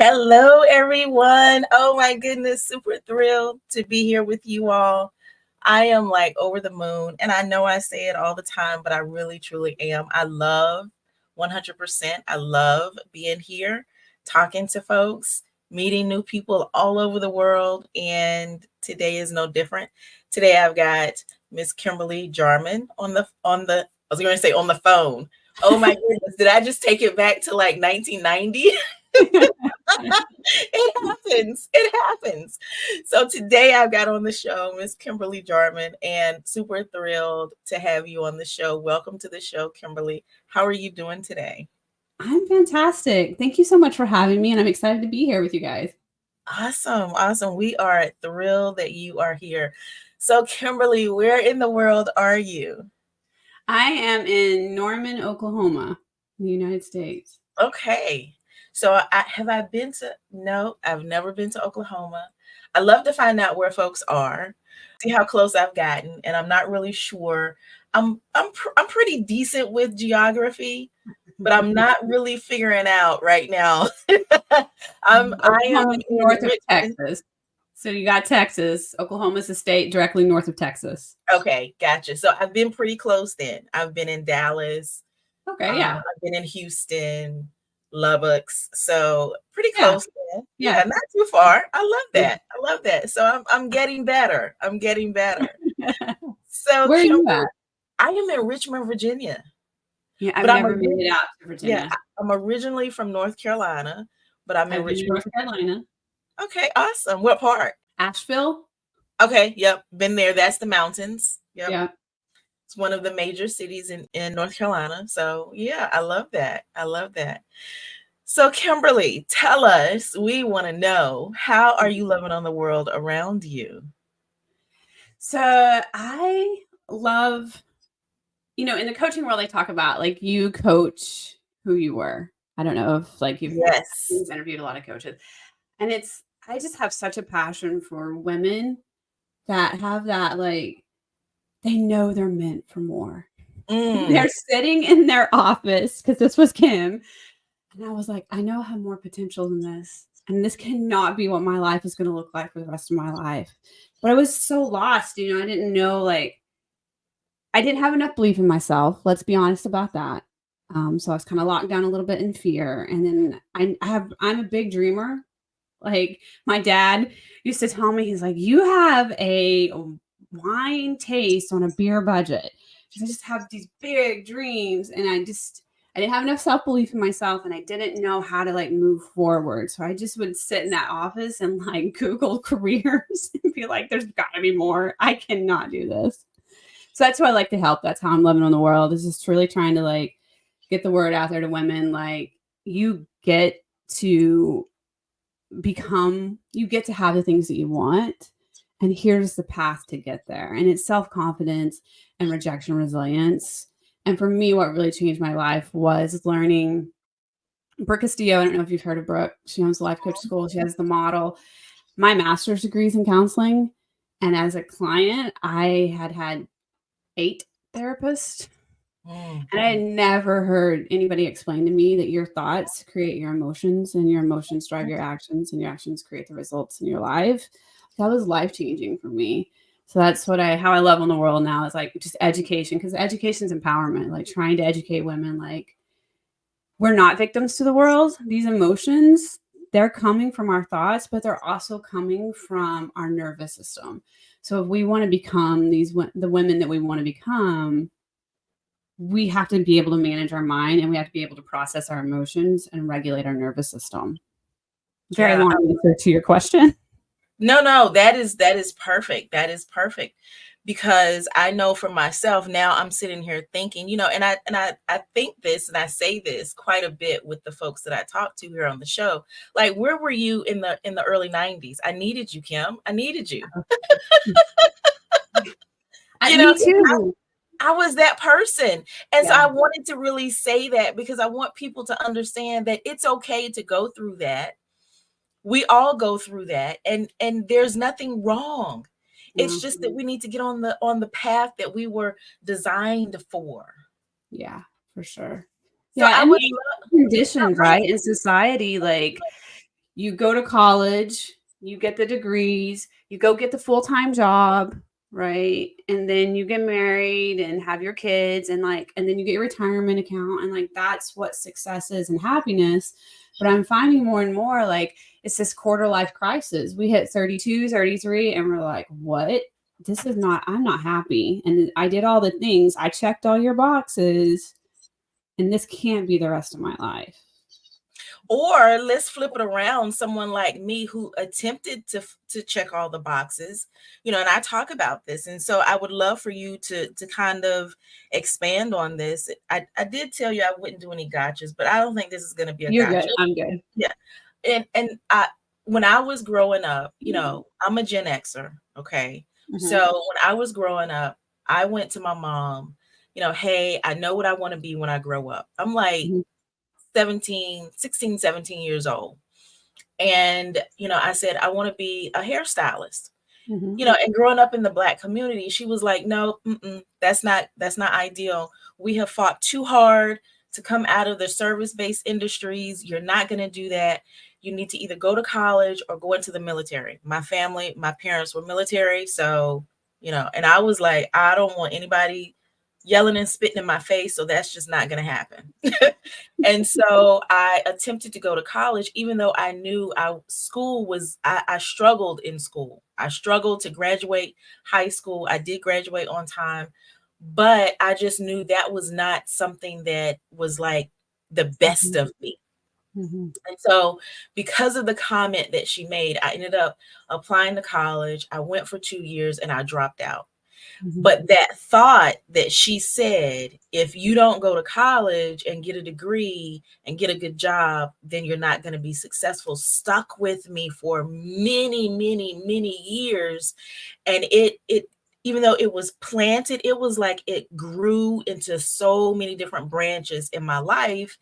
Hello, everyone. Oh my goodness, super thrilled to be here with you all. I am like over the moon, and I know I say it all the time, but I really truly am. I love 100%. I love being here, talking to folks, meeting new people all over the world, and today is no different. Today I've got Miss Kimberly Jarman on the I was going to say on the phone. Oh my goodness, did I just take it back to like 1990? It happens. It happens. So today I've got on the show Miss Kimberly Jarman, and super thrilled to have you on the show. Welcome to the show, Kimberly. How are you doing today? I'm fantastic. Thank you so much for having me, and I'm excited to be here with you guys. Awesome. Awesome. We are thrilled that you are here. So, Kimberly, where in the world are you? I am in Norman, Oklahoma, in the United States. Okay. So, I been to? No, I've never been to Oklahoma. I love to find out where folks are, see how close I've gotten, and I'm not really sure. I'm pretty decent with geography, but I'm not really figuring out right now. I am Oklahoma's in north of Richmond. Texas. So you got Texas. Oklahoma's a state directly north of Texas. Okay, gotcha. So I've been pretty close then. I've been in Dallas. Okay, yeah. I've been in Houston, Lubbock. So pretty Yeah, close then. yeah. Yeah, not too far. I love that. I love that. So I'm getting better. I'm getting better. So Where are you Kimberly, at? I am in Richmond, Virginia. Yeah, I've But I'm never made ori- it out to yeah, Virginia. I'm originally from North Carolina, but I'm in I've been to Richmond. North Carolina. Okay, awesome. What part? Asheville? Okay, yep, been there. That's the mountains. Yep. Yeah. It's one of the major cities in North Carolina. So yeah, I love that. I love that. So Kimberly, tell us, we want to know, how are you loving on the world around you? So I love, in the coaching world, I talk about like you coach who you were. I don't know if like Yes. you've interviewed a lot of coaches, and I just have such a passion for women that have that, like, they know they're meant for more. Mm, They're sitting in their office because this was Kim, and I was like, I know I have more potential than this, and this cannot be what my life is going to look like for the rest of my life. But I was so lost, I didn't know, like, I didn't have enough belief in myself. Let's be honest about that. So I was kind of locked down a little bit in fear. And then I'm a big dreamer. Like, my dad used to tell me, he's like, you have a wine taste on a beer budget. Because I just have these big dreams, and I didn't have enough self-belief in myself, and I didn't know how to like move forward. So I just would sit in that office and like Google careers and be like, there's gotta be more. I cannot do this. So that's why I like to help. That's how I'm loving on the world, is just really trying to like get the word out there to women. Like, you get to you get to have the things that you want. And here's the path to get there. And it's self-confidence and rejection resilience. And for me, what really changed my life was learning Brooke Castillo. I don't know if you've heard of Brooke. She owns the Life Coach School. She has the model. My master's degrees in counseling. And as a client, I had 8 therapists. mm, And I had never heard anybody explain to me that your thoughts create your emotions, and your emotions drive your actions, and your actions create the results in your life. That was life changing for me. So that's how I love on the world now, is like just education, because education is empowerment, like trying to educate women. Like, we're not victims to the world. These emotions, they're coming from our thoughts, but they're also coming from our nervous system. So if we want to become the women that we want to become, we have to be able to manage our mind, and we have to be able to process our emotions and regulate our nervous system. Very yeah. long answer to your question. No, that is perfect. That is perfect. Because I know for myself now, I'm sitting here thinking, and I think this and I say this quite a bit with the folks that I talk to here on the show. Like, where were you in the early 90s? I needed you, Kim. I needed you. You know, Me too. I was that person. And so Yeah. I wanted to really say that because I want people to understand that it's okay to go through that. We all go through that, and there's nothing wrong. It's Yeah. just that we need to get on the path that we were designed for. Yeah, for sure. So Yeah. I And would the conditions, right? In society, like, you go to college, you get the degrees, you go get the full-time job, right? And then you get married and have your kids and like and then you get your retirement account and like that's what success is and happiness. But I'm finding more and more like it's this quarter life crisis. We hit 32, 33 and we're like, "What? This is not I'm not happy." And I did all the things. I checked all your boxes and this can't be the rest of my life. Or let's flip it around, someone like me who attempted to check all the boxes, and I talk about this. And so I would love for you to kind of expand on this. I did tell you I wouldn't do any gotchas, but I don't think this is going to be a You're good. gotcha. I'm good. Yeah. And I when I was growing up, I'm a Gen Xer, okay? So Mhm. when I was growing up, I went to my mom, hey, I know what I want to be when I grow up. I'm like Mhm. 16, 17 years old. And, I said, I want to be a hairstylist. Mhm. And growing up in the Black community, she was like, no, that's not ideal. We have fought too hard to come out of the service-based industries. You're not going to do that. You need to either go to college or go into the military. My parents were military. So, and I was like, I don't want anybody yelling and spitting in my face. So that's just not going to happen. And so I attempted to go to college, even though I knew I struggled in school. I struggled to graduate high school. I did graduate on time, but I just knew that was not something that was like the best Mhm. of me. Mhm. And so, because of the comment that she made, I ended up applying to college. I went for 2 years and I dropped out. Mhm. But that thought that she said, if you don't go to college and get a degree and get a good job, then you're not going to be successful, stuck with me for many, many, many years. And it, even though it was planted, it was like it grew into so many different branches in my life.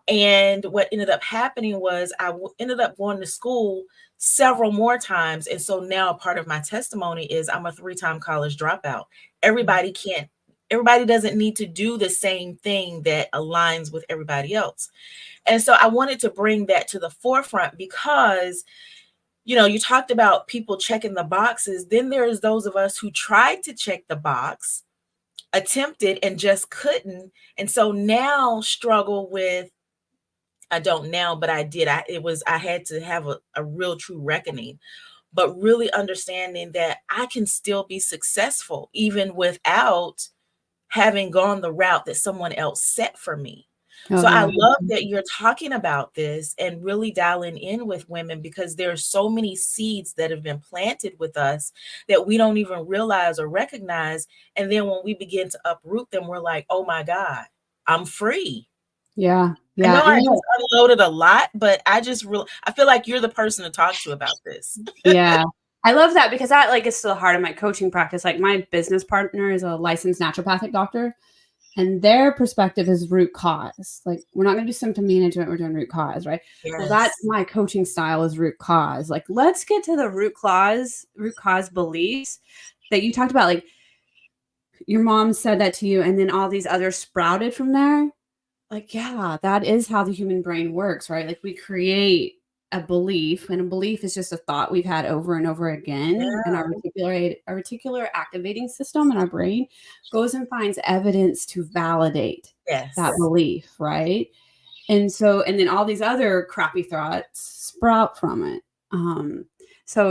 And what ended up happening was ended up going to school several more times. And so now a part of my testimony is I'm a 3-time college dropout. Everybody can't, everybody doesn't need to do the same thing that aligns with everybody else. And so I wanted to bring that to the forefront because, you talked about people checking the boxes. Then there's those of us who tried to check the box, attempted and just couldn't. And so now struggle with I don't now, but I did. I had to have a real true reckoning, but really understanding that I can still be successful even without having gone the route that someone else set for me. Oh So I yeah. love that you're talking about this and really dialing in with women because there are so many seeds that have been planted with us that we don't even realize or recognize. And then when we begin to uproot them, we're like, oh my God, I'm free. Yeah. I Yeah. know And I just unloaded a lot, but I feel like you're the person to talk to about this. yeah. I love that because that like is still hard in my coaching practice. Like my business partner is a licensed naturopathic doctor and their perspective is root cause. Like we're not going to do symptom management, we're doing root cause, right? Well, that's Yes. my coaching style is root cause. Like let's get to the root cause beliefs that you talked about. Like your mom said that to you and then all these others sprouted from there. Like, yeah, that is how the human brain works, right? Like we create a belief, and a belief is just a thought we've had over and over again. And Yeah. our reticular activating system in our brain goes and finds evidence to validate that Yes. belief, right? And so, and then all these other crappy thoughts sprout from it. So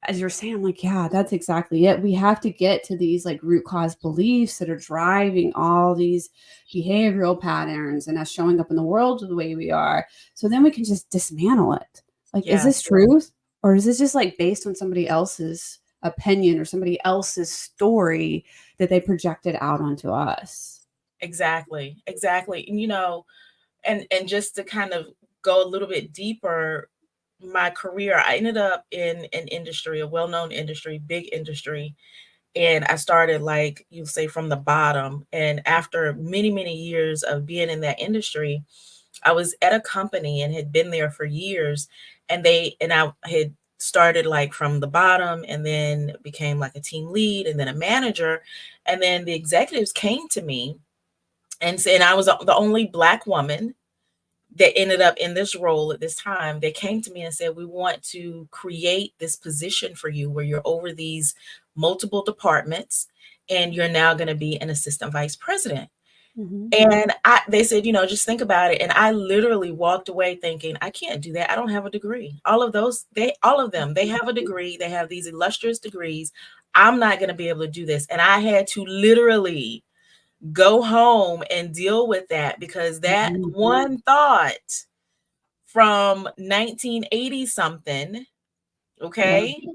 as you're saying, I'm like, yeah, that's exactly it. We have to get to these like root cause beliefs that are driving all these behavioral patterns and us showing up in the world the way we are. So then we can just dismantle it. Like, is this Yes. truth? Or is this just like based on somebody else's opinion or somebody else's story that they projected out onto us? Exactly. Exactly. And and just to kind of go a little bit deeper, my career, I ended up in an industry, a well-known industry, big industry. And I started like you say from the bottom. And after many, many years of being in that industry, I was at a company and had been there for years, and I had started like from the bottom and then became like a team lead and then a manager. And then the executives came to me and said I was the only Black woman that ended up in this role at this time, they came to me and said, we want to create this position for you where you're over these multiple departments and you're now going to be an assistant vice president. Mhm. And they said, just think about it. And I literally walked away thinking, I can't do that. I don't have a degree. All of them, they have a degree. They have these illustrious degrees. I'm not going to be able to do this. And I had to literally go home and deal with that, because that Mhm. one thought from 1980 something, Yeah. okay,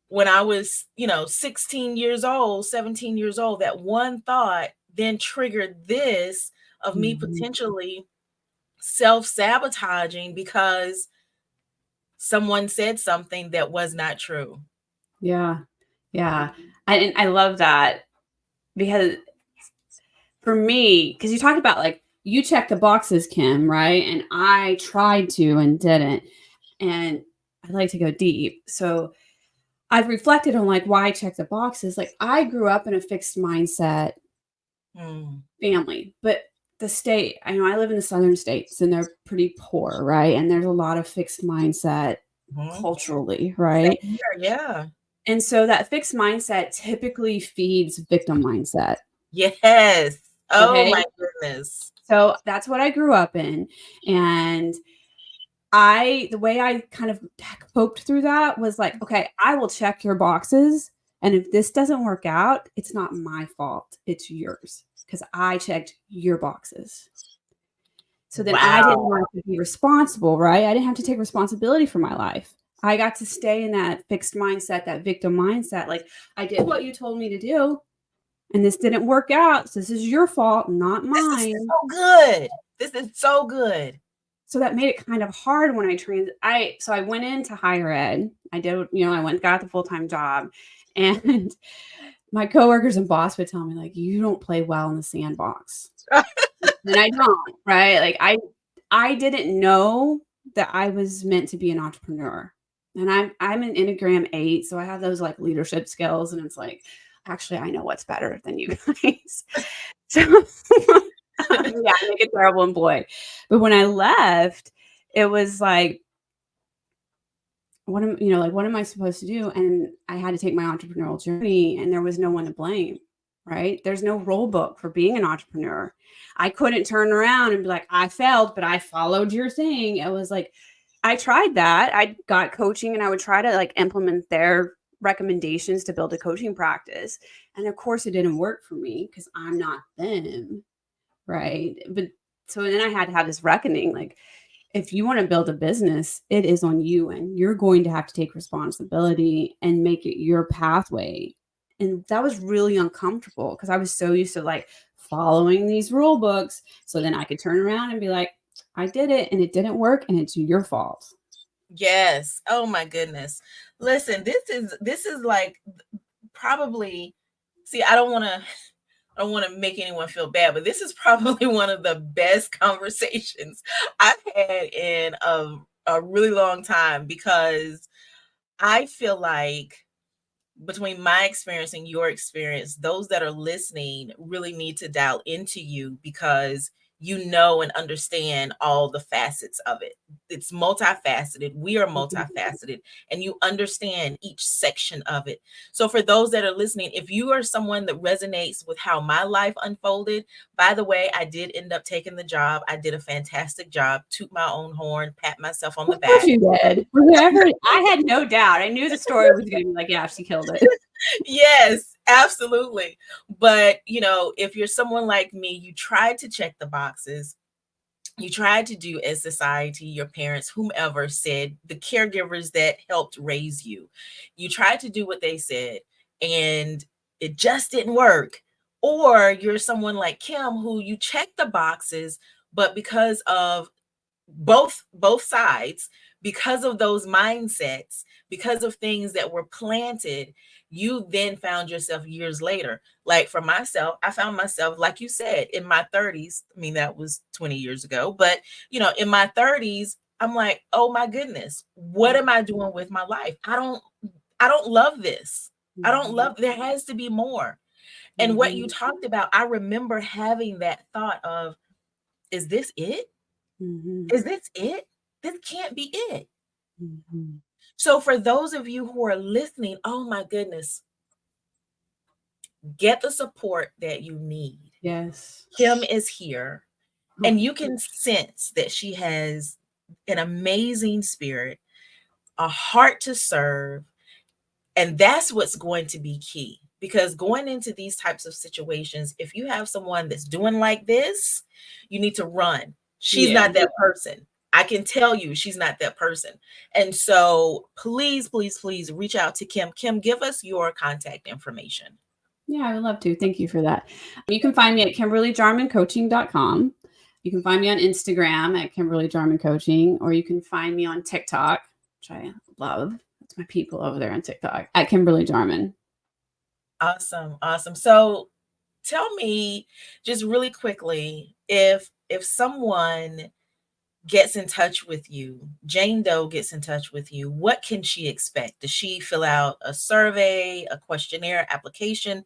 when I was, 16 years old, 17 years old, that one thought then triggered this of me Mhm. potentially self-sabotaging because someone said something that was not true. Yeah. Yeah. And I love that because for me, because you talked about like you checked the boxes, Kim, right? And I tried to and didn't. And I like to go deep. So I've reflected on like why I check the boxes. Like I grew up in a fixed mindset Mm, family, but the state, I know I live in the southern states and they're pretty poor, right? And there's a lot of fixed mindset mhm. culturally, Same right? here, yeah. And so that fixed mindset typically feeds victim mindset. Yes. Oh Okay. my goodness. So that's what I grew up in. And the way I kind of coped through that was like, okay, I will check your boxes. And if this doesn't work out, it's not my fault. It's yours because I checked your boxes. So then I didn't Wow. have to be responsible, right? I didn't have to take responsibility for my life. I got to stay in that fixed mindset, that victim mindset. Like I did what you told me to do, and this didn't work out. So this is your fault, not This is mine. so good. This is so good. So that made it kind of hard when I went into higher ed. I did, I went got the full-time job, and my coworkers and boss would tell me like, you don't play well in the sandbox. And I don't, right? Like I didn't know that I was meant to be an entrepreneur. And I'm an Enneagram 8, so I have those like leadership skills, and it's like, actually I know what's better than you guys. So yeah, I make a terrible employee. But when I left, it was like, what am I supposed to do? And I had to take my entrepreneurial journey, and there was no one to blame, right? There's no rule book for being an entrepreneur. I couldn't turn around and be like, I failed, but I followed your thing. It was like, I tried that. I got coaching and I would try to like implement their recommendations to build a coaching practice. And of course, it didn't work for me because I'm not them, right? But so then I had to have this reckoning like, if you want to build a business, it is on you and you're going to have to take responsibility and make it your pathway. And that was really uncomfortable because I was so used to like following these rule books. So then I could turn around and be like, I did it and it didn't work and it's your fault. Yes. Oh my goodness. Listen, this is like probably, see, I don't want to make anyone feel bad, but this is probably one of the best conversations I've had in a really long time, because I feel like between my experience and your experience, those that are listening really need to dial into you, because you know and understand all the facets of it. It's multifaceted. We are multifaceted, and you understand each section of it. So, for those that are listening, if you are someone that resonates with how my life unfolded, by the way, I did end up taking the job. I did a fantastic job, toot my own horn, pat myself on the Of course back. you did. Whoever, I had no doubt. I knew the story was going to be like, yeah, she killed it. Yes, absolutely. But, if you're someone like me, you tried to check the boxes. You tried to do as society, your parents, whomever said, the caregivers that helped raise you. You tried to do what they said and it just didn't work. Or you're someone like Kim who you checked the boxes, but because of both sides, because of those mindsets, because of things that were planted, you then found yourself years later. Like for myself, I found myself, like you said, in my 30s. I mean, that was 20 years ago, but in my 30s, I'm like, oh my goodness, what am I doing with my life? I don't love this. I don't Mhm. love, there has to be more. And what you Mhm. talked about, I remember having that thought of, is this it? Mhm. Is this it? This can't be it. Mhm. So for those of you who are listening, oh my goodness, get the support that you need. Yes. Kim is here, Oh, and you can sense that she has an amazing spirit, a heart to serve, and that's what's going to be key. Because going into these types of situations, if you have someone that's doing like this, you need to run. She's yeah. not that person. I can tell you she's not that person. And so please, please, please reach out to Kim. Kim, give us your contact information. Yeah, I would love to. Thank you for that. You can find me at KimberlyJarmanCoaching.com. You can find me on Instagram at Kimberly Jarman Coaching, or you can find me on TikTok, which I love. That's my people over there on TikTok at Kimberly Jarman. Awesome. Awesome. So tell me just really quickly, if someone gets in touch with you, Jane Doe gets in touch with you, what can she expect? Does she fill out a survey, a questionnaire, application?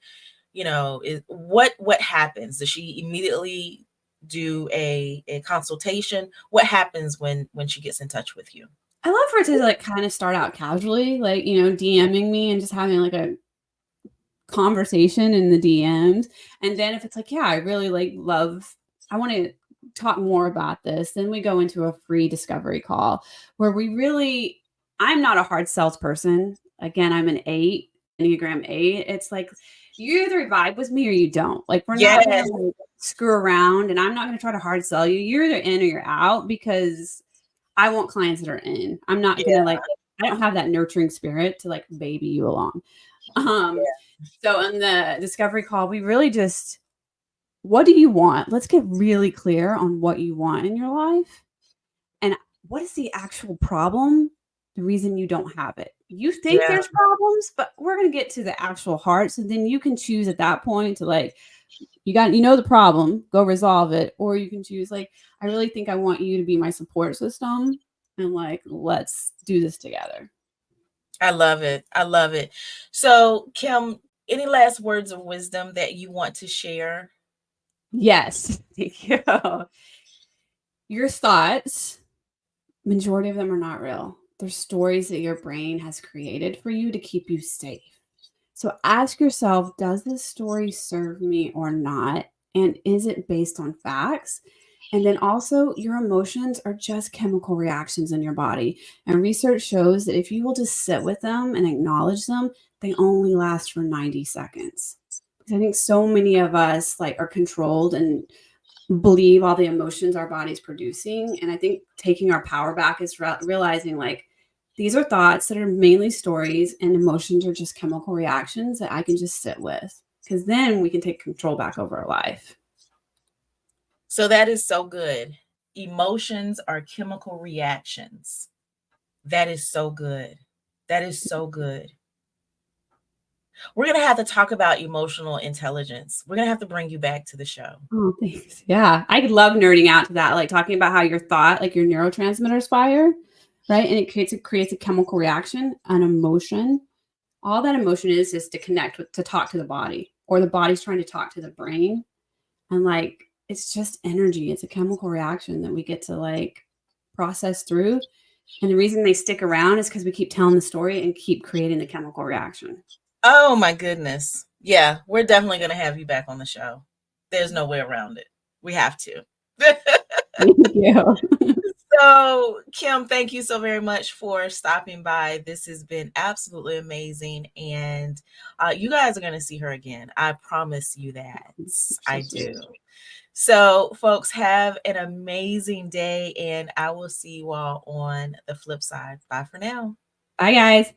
You know, what happens? Does she immediately do a consultation? What happens when she gets in touch with you? I love for it to like kind of start out casually, like, DMing me and just having like a conversation in the DMs. And then if it's like, yeah, I really like love, I want to talk more about this, then we go into a free discovery call where we really, I'm not a hard sales person. Again, I'm an 8, Enneagram 8. It's like you either vibe with me or you don't. Like we're not gonna Yes. like, screw around, and I'm not gonna try to hard sell you. You're either in or you're out, because I want clients that are in. I'm not gonna Yeah. like, I don't have that nurturing spirit to like baby you along. Um, so on the discovery call, we really just, what do you want? Let's get really clear on what you want in your life, and what is the actual problem, the reason you don't have it. You think Yeah. there's problems, but we're going to get to the actual heart. So then you can choose at that point to like, the problem, go resolve it. Or you can choose like, I really think I want you to be my support system, and like, let's do this together. I love it. I love it. So, Kim, any last words of wisdom that you want to share? Yes. Thank you. Your thoughts, majority of them are not real. They're stories that your brain has created for you to keep you safe. So ask yourself, does this story serve me or not? And is it based on facts? And then also, your emotions are just chemical reactions in your body. And research shows that if you will just sit with them and acknowledge them, they only last for 90 seconds. Because I think so many of us like are controlled and believe all the emotions our body's producing. And I think taking our power back is realizing like these are thoughts that are mainly stories, and emotions are just chemical reactions that I can just sit with, because then we can take control back over our life. So that is so good. Emotions are chemical reactions. That is so good. That is so good. We're going to have to talk about emotional intelligence. We're going to have to bring you back to the show. Oh, thanks. Yeah. I love nerding out to that, like talking about how your thought, like your neurotransmitters fire, right? And it creates a chemical reaction, an emotion. All that emotion is to connect with, to talk to the body, or the body's trying to talk to the brain. And like, it's just energy. It's a chemical reaction that we get to like process through. And the reason they stick around is because we keep telling the story and keep creating the chemical reaction. Oh my goodness. Yeah, we're definitely going to have you back on the show. There's no way around it. We have to. Thank you. So, Kim, thank you so very much for stopping by. This has been absolutely amazing. And you guys are going to see her again. I promise you that. I do. So, folks, have an amazing day. And I will see you all on the flip side. Bye for now. Bye, guys.